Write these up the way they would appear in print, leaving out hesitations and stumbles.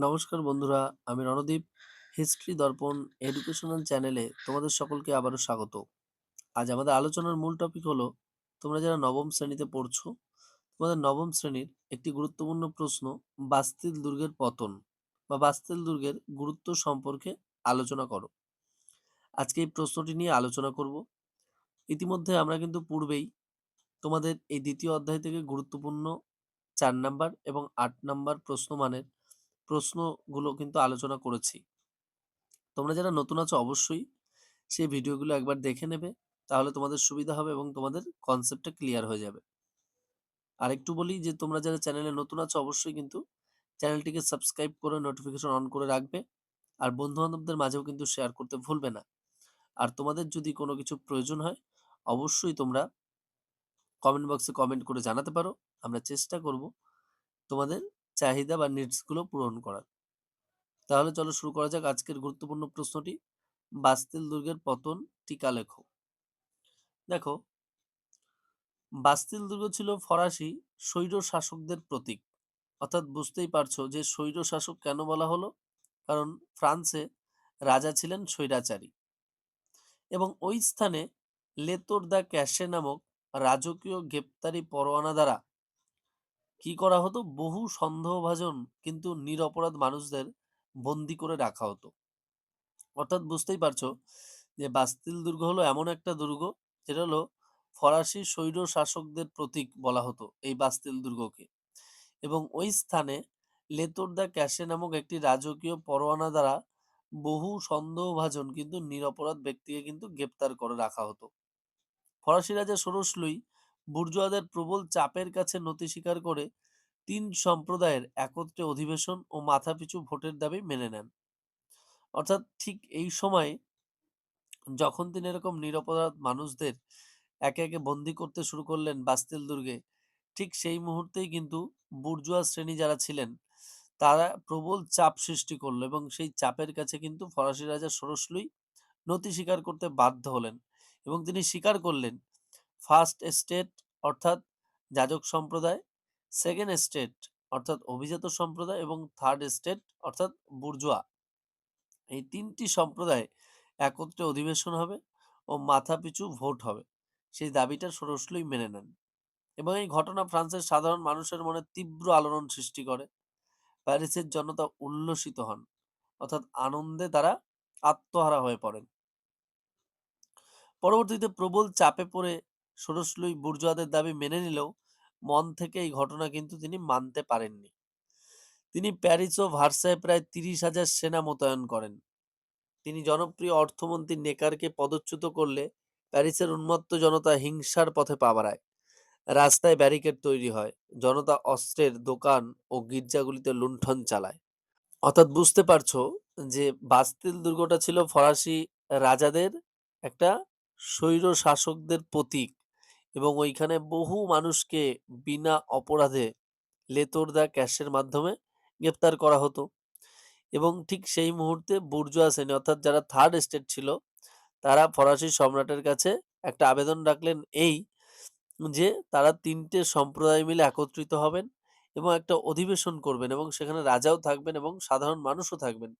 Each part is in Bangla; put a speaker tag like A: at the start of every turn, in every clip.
A: নমস্কার বন্ধুরা, আমি রণদীপ। হিস্ট্রি দর্পণ এডুকেশনাল চ্যানেলে তোমাদের সকলকে আবারও স্বাগত। আজ আমাদের আলোচনার মূল টপিক হলো, তোমরা যারা নবম শ্রেণীতে পড়ছো, তোমাদের নবম শ্রেণীর একটি গুরুত্বপূর্ণ প্রশ্ন, বাস্তিল দুর্গের পতন বা বাস্তিল দুর্গের গুরুত্ব সম্পর্কে আলোচনা করো। আজকে এই প্রশ্নটি নিয়ে আলোচনা করব। ইতিমধ্যে আমরা কিন্তু পূর্বেই তোমাদের এই দ্বিতীয় অধ্যায় থেকে গুরুত্বপূর্ণ 4 নাম্বার এবং 8 নাম্বার প্রশ্নমানের প্রশ্নগুলো কিন্তু আলোচনা করেছি। তোমরা যারা নতুন আছো অবশ্যই সেই ভিডিওগুলো একবার দেখে নেবে, তাহলে তোমাদের সুবিধা হবে এবং তোমাদের কনসেপ্টটা ক্লিয়ার হয়ে যাবে। আরেকটু বলি যে তোমরা যারা চ্যানেলে নতুন আছো অবশ্যই কিন্তু চ্যানেলটিকে সাবস্ক্রাইব করে নোটিফিকেশন অন করে রাখবে, আর বন্ধু বান্ধবদের মাঝেও কিন্তু শেয়ার করতে ভুলবে না। আর তোমাদের যদি কোনো কিছু প্রয়োজন হয় অবশ্যই তোমরা কমেন্ট বক্সে কমেন্ট করে জানাতে পারো। আমরা চেষ্টা করব তোমাদের চাহিদা বা নিডসগুলো পূরণ করার। তাহলে চলো শুরু করা যাক আজকের গুরুত্বপূর্ণ প্রশ্নটি, বাস্তিল দুর্গের পতন টিকা লেখো। দেখো, বাস্তিল দুর্গ ছিল ফরাসি স্বৈর শাসকদের প্রতীক। অর্থাৎ বুঝতেই পারছো যে স্বৈর শাসক কেন বলা হলো, কারণ ফ্রান্সে রাজা ছিলেন স্বৈরাচারী এবং ওই স্থানে লেতোর দ্য ক্যাশে নামক রাজকীয় গ্রেপ্তারি পরোয়ানা দ্বারা কি করা হতো, বহু সন্দেহভাজন কিন্তু নিরপরাধ মানুষদের বন্দি করে রাখা হতো। অর্থাৎ বুঝতেই পারছো যে বাস্তিল দুর্গ হলো এমন একটা দুর্গ যেটা হলো ফরাসি স্বৈর শাসকদের প্রতীক বলা হতো এই বাস্তিল দুর্গকে। এবং ওই স্থানে লেতোর দ্য ক্যাশে নামক একটি রাজকীয় পরোয়ানা দ্বারা বহু সন্দেহভাজন কিন্তু নিরপরাধ ব্যক্তিকে কিন্তু গ্রেপ্তার করে রাখা হতো। ফরাসি রাজা ষোড়শ লুই বুর্জোয়াদের প্রবল চাপের কাছে নতি স্বীকার করে 3 সম্প্রদায়ের একত্রে অধিবেশন ও মাথাপিছু ভোটের দাবি মেনে নেন। অর্থাৎ ঠিক এই সময় যখন তিনি এরকম নিরপরাধ মানুষদের একে একে বন্দি করতে শুরু করলেন বাস্তিল দুর্গে, ঠিক সেই মুহূর্তেই কিন্তু বুর্জোয়া শ্রেণী যারা ছিলেন তারা প্রবল চাপ সৃষ্টি করলো এবং সেই চাপের কাছে কিন্তু ফরাসি রাজা ষোড়শ লুই নতি স্বীকার করতে বাধ্য হলেন। এবং তিনি স্বীকার করলেন ফার্স্ট এস্টেট অর্থাৎ যাজক সম্প্রদায়, সেকেন্ড এস্টেট অর্থাৎ অভিজাত সম্প্রদায় এবং থার্ড এস্টেট অর্থাৎ বুর্জোয়া, এই 3টি সম্প্রদায় একত্রে অধিবেশন হবে ও মাথাপিছু ভোট হবে, সেই দাবিটা ষোড়শলুই মেনে নেন। এবং এই ঘটনা ফ্রান্সের সাধারণ মানুষের মনে তীব্র আলোড়ন সৃষ্টি করে। প্যারিসের জনতা উল্লসিত হন, অর্থাৎ আনন্দে তারা আত্মহারা হয়ে পড়েন। পরবর্তীতে প্রবল চাপে পড়ে ষোড়শলুই বুর্জোয়াদের দাবি মেনে নিলেও মন থেকে এই ঘটনা কিন্তু তিনি মানতে পারেননি। তিনি প্যারিস ও ভার্সায় প্রায় 30,000 সেনা মোতায়েন করেন। তিনি জনপ্রিয় অর্থমন্ত্রী নেকারকে পদচ্যুত করলে প্যারিসের উন্মত্ত জনতা হিংসার পথে পা বাড়ায়। রাস্তায় ব্যারিকেড তৈরি হয়, জনতা অস্ত্রের দোকান ও গির্জাগুলিতে লুণ্ঠন চালায়। অর্থাৎ বুঝতে পারছো যে বাস্তিল দুর্গটা ছিল ফরাসি রাজাদের একটা স্বৈর শাসকদের প্রতীক এবং ওইখানে বহু মানুষকে বিনা অপরাধে লেতোর দা ক্যাশের মাধ্যমে গ্রেপ্তার করা হতো। এবং ঠিক সেই মুহূর্তে বুর্জোয়া শ্রেণী অর্থাৎ যারা থার্ড এস্টেট ছিল তারা ফরাসি সম্রাটের কাছে একটা আবেদন রাখলেন এই, যে তারা 3টে সম্প্রদায় মিলে একত্রিত হবেন এবং একটা অধিবেশন করবেন এবং সেখানে রাজাও থাকবেন এবং সাধারণ মানুষও থাকবেন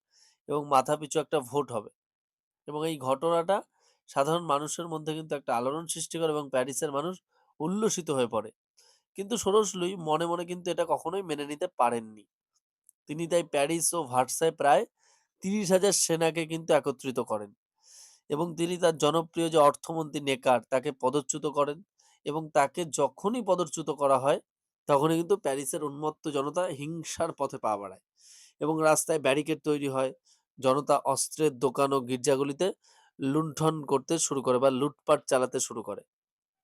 A: এবং মাথাপিছু একটা ভোট হবে। এবং এই ঘটনাটা সাধারণ মানুষের মধ্যে কিন্তু একটা আলোড়ন সৃষ্টি করে এবং প্যারিসের মানুষ উল্লসিত হয়ে পড়ে। কিন্তু ষোড়শ লুই মনে মনে কিন্তু এটা কখনোই মেনে নিতে পারেননি। তিনি তাই প্যারিস ও ভার্সায় প্রায় 30,000 সেনাকে কিন্তু একত্রিত করেন এবং তিনি তার জনপ্রিয় যে অর্থমন্ত্রী নেকার তাকে পদচ্যুত করেন। এবং তাকে যখনই পদচ্যুত করা হয় তখনই কিন্তু প্যারিসের উন্মত্ত জনতা হিংসার পথে পা বাড়ায় এবং রাস্তায় ব্যারিকেড তৈরি হয়, জনতা অস্ত্রের দোকান ও গির্জাগুলিতে লুণ্ঠন করতে শুরু করে বা লুটপাট চালাতে শুরু করে।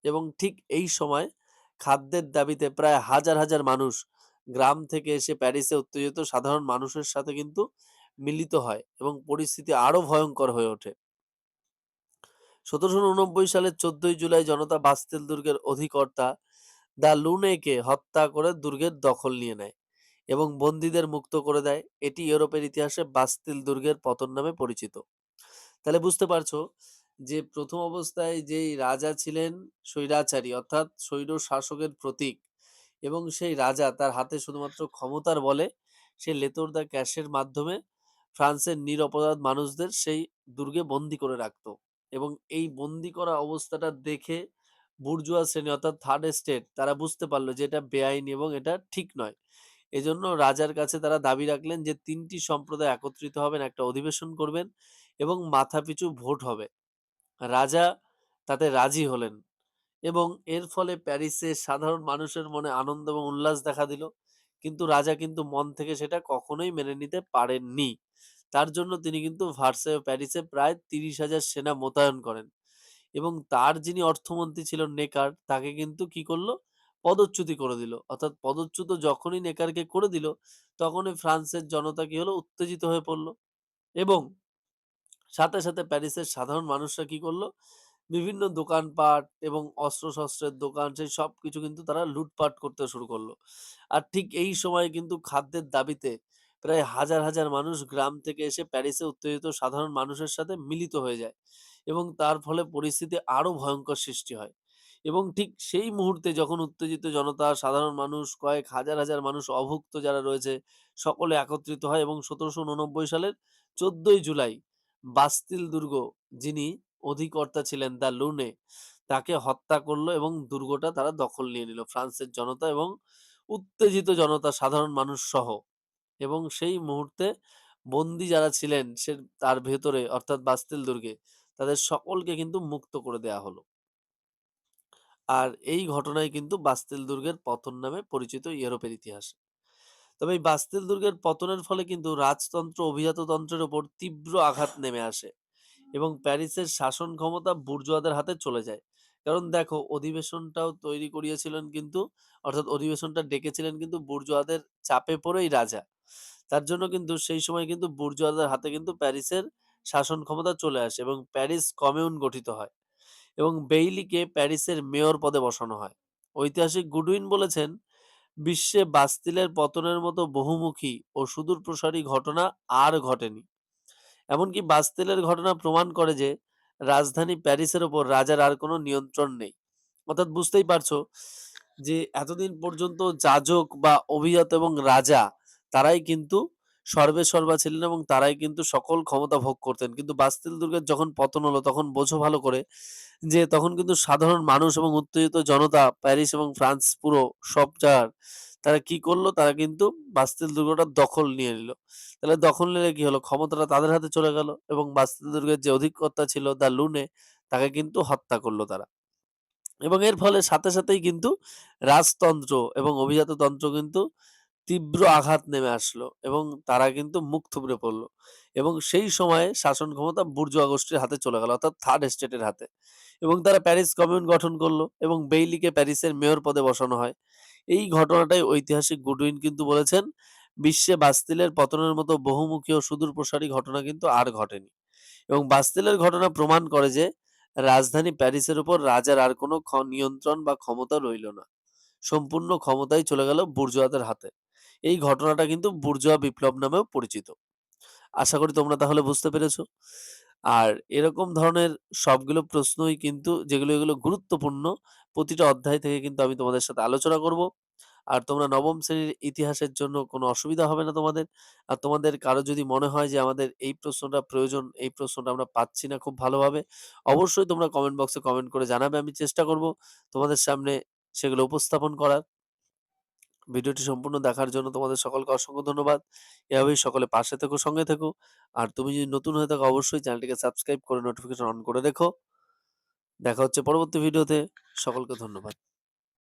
A: এবং ঠিক এই সময় খাদ্যের দাবিতে প্রায় হাজার হাজার মানুষ গ্রাম থেকে এসে প্যারিসে উত্তেজিত সাধারণ মানুষের সাথে কিন্তু মিলিত হয় এবং পরিস্থিতি আরো ভয়ঙ্কর হয়ে ওঠে। 1789 সালের 14ই জুলাই জনতা বাস্তিল দুর্গের অধিকর্তা দ্য লুনেকে হত্যা করে দুর্গের দখল নিয়ে নেয় এবং বন্দীদের মুক্ত করে দেয়। এটি ইউরোপের ইতিহাসে বাস্তিল দুর্গের পতন নামে পরিচিত। তাহলে বুঝতে পারছো যে প্রথম অবস্থায় যেই রাজা ছিলেন স্বৈরাচারী অর্থাৎ স্বৈর শাসকের প্রতীক এবং সেই রাজা তার হাতে শুধুমাত্র ক্ষমতার বলে সেই লেতর দ্য ক্যাশের মাধ্যমে ফ্রান্সের নিরপরাধ মানুষদের সেই দুর্গে বন্দী করে রাখতো। এবং এই বন্দী করা অবস্থাটা দেখে বুর্জোয়া শ্রেণী অর্থাৎ থার্ড এস্টেট তারা বুঝতে পারল যে এটা বেআইনি এবং এটা ঠিক নয়। এজন্য রাজার কাছে তারা দাবি রাখলেন যে ৩টি সম্প্রদায় একত্রিত হবেন, একটা অধিবেশন করবেন এবং মাথাপিছু ভোট হবে। রাজা তাতে রাজি হলেন এবং এর ফলে প্যারিসে সাধারণ মানুষের মনে আনন্দ এবং উল্লাস দেখা দিল। কিন্তু রাজা কিন্তু মন থেকে সেটা কখনোই মেনে নিতে পারেননি। তার জন্য তিনি কিন্তু ভার্সাই ও প্যারিসে প্রায় ৩০,০০০ সেনা মোতায়েন করেন এবং তার যিনি অর্থমন্ত্রী ছিলেন নেকার, তাকে কিন্তু কি করল? পদচ্যুতি করে দিল। অর্থাৎ পদচ্যুত যখনই নেকারকে করে দিল, তখনই ফ্রান্সের জনতা কি হলো? উত্তেজিত হয়ে পড়ল এবং সাথে প্যারিসের সাধারণ মানুষরা কি করলো? বিভিন্ন দোকানপাট এবং অস্ত্রশস্ত্রের দোকান সেই সবকিছু কিন্তু তারা লুটপাট করতে শুরু করলো। আর ঠিক এই সময় কিন্তু খাদ্যের দাবিতে প্রায় হাজার মানুষ গ্রাম থেকে এসে প্যারিসে উত্তেজিত সাধারণ মানুষের সাথে মিলিত হয়ে যায় এবং তার ফলে পরিস্থিতি আরো ভয়ঙ্কর সৃষ্টি হয়। এবং ঠিক সেই মুহূর্তে যখন উত্তেজিত জনতা, সাধারণ মানুষ, কয়েক হাজার মানুষ অভুক্ত যারা রয়েছে সকলে একত্রিত হয় এবং ১৭৮৯ সালের ১৪ই জুলাই বাস্তিল দুর্গ যিনি অধিকর্তা ছিলেন দ্য লুনে তাকে হত্যা করলো এবং দুর্গটা তারা দখল নিয়ে নিল ফ্রান্সের জনতা এবং উত্তেজিত জনতা সাধারণ মানুষ সহ। এবং সেই মুহূর্তে বন্দী যারা ছিলেন সে তার ভেতরে অর্থাৎ বাস্তিল দুর্গে তাদের সকলকে কিন্তু মুক্ত করে দেয়া হলো। আর এই ঘটনায় কিন্তু বাস্তিল দুর্গের পতন নামে পরিচিত ইউরোপের ইতিহাসে। তবে এই বাস্তিল দুর্গের পতনের ফলে কিন্তু রাজতন্ত্র অভিজাততন্ত্রের ওপর তীব্র আঘাত নেমে আসে এবং প্যারিসের শাসন ক্ষমতা বুর্জোয়াদের হাতে চলে যায়। কারণ দেখো অধিবেশনটাও তৈরি করিয়েছিলেন কিন্তু অর্থাৎ অধিবেশনটা ডেকেছিলেন কিন্তু বুর্জোয়াদের চাপে পড়েই রাজা। তার জন্য কিন্তু সেই সময় কিন্তু বুর্জোয়াদের হাতে কিন্তু প্যারিসের শাসন ক্ষমতা চলে আসে এবং প্যারিস কমিউন গঠিত হয় এবং বেইলিকে প্যারিসের মেয়র পদে বসানো হয়। ঐতিহাসিক গুডউইন বলেছেন, বিশ্বে বাস্তিলের পতনের মতো বহুমুখী ও সুদূরপ্রসারী ঘটনা আর ঘটেনি। এমনকি বাস্তিলের ঘটনা প্রমাণ করে যে রাজধানী প্যারিসের ওপর রাজার আর কোনো নিয়ন্ত্রণ নেই। অর্থাৎ বুঝতেই পারছো যে এতদিন পর্যন্ত যাজক বা অভিজাত এবং রাজা তারাই কিন্তু সর্বেসর্বা ছিলেন এবং তারাই কিন্তু সকল ক্ষমতা ভোগ করতেন। কিন্তু বাস্তিল দুর্গের যখন পতন হলো তখন বোঝো ভালো করে যে তখন কিন্তু সাধারণ মানুষ এবং উত্তেজিত জনতা প্যারিস এবং ফ্রান্স পুরো সব জায়গার তারা কি করলো? তারা কিন্তু বাস্তিল দুর্গটা দখল নিয়ে নিল। তাহলে দখল নিলে কি হলো? ক্ষমতাটা তাদের হাতে চলে গেল এবং বাস্তিল দুর্গের যে অধিকর্তা ছিল দ্য লুনে তাকে কিন্তু হত্যা করলো তারা। এবং এর ফলে সাথেই কিন্তু রাজতন্ত্র এবং অভিজাততন্ত্র কিন্তু তীব্র আঘাত নেমে আসলো এবং তারা কিন্তু মুখ থুবড়ে পড়লো এবং সেই সময়ে শাসন ক্ষমতা বুর্জোয়া গোষ্ঠীর হাতে চলে গেল অর্থাৎ থার্ড এস্টেটের হাতে এবং তারা প্যারিস কমিউন গঠন করলো এবং বেইলিকে প্যারিসের মেয়র পদে বসানো হয়। এই ঘটনাটাই ঐতিহাসিক গুডউইন কিন্তু বলেছেন, বিশ্বে বাস্তিলের পতনের মতো বহুমুখী ও সুদূরপ্রসারী ঘটনা কিন্তু আর ঘটেনি এবং বাস্তিলের ঘটনা প্রমাণ করে যে রাজধানী প্যারিসের উপর রাজার আর কোনো নিয়ন্ত্রণ বা ক্ষমতা রইল না। সম্পূর্ণ ক্ষমতাই চলে গেল বুর্জোয়াদের হাতে। এই ঘটনাটা কিন্তু বুর্জোয়া বিপ্লব নামেও পরিচিত। আশা করি তোমরা তাহলে বুঝতে পেরেছো। আর এরকম ধরনের সবগুলো প্রশ্নই কিন্তু যেগুলো এগুলো গুরুত্বপূর্ণ প্রতিটা অধ্যায় থেকে কিন্তু আমি তোমাদের সাথে আলোচনা করব। আর তোমরা নবম শ্রেণীর ইতিহাসের জন্য কোনো অসুবিধা হবে না তোমাদের। আর তোমাদের কারো যদি মনে হয় যে আমাদের এই প্রশ্নটা প্রয়োজন, এই প্রশ্নটা আমরা পাচ্ছি না খুব ভালোভাবে, অবশ্যই তোমরা কমেন্ট বক্সে কমেন্ট করে জানাবে। আমি চেষ্টা করব তোমাদের সামনে সেগুলো উপস্থাপন করার। ভিডিওটি সম্পূর্ণ দেখার জন্য তোমাদের সকলকে অসংখ্য ধন্যবাদ। এভাবেই সকলে পাশে থেকো, সঙ্গে থেকো। আর তুমি যদি নতুন হয়ে থাকো অবশ্যই চ্যানেলটিকে সাবস্ক্রাইব করে নোটিফিকেশন অন করে রেখো। দেখা হচ্ছে পরবর্তী ভিডিওতে। সকলকে ধন্যবাদ।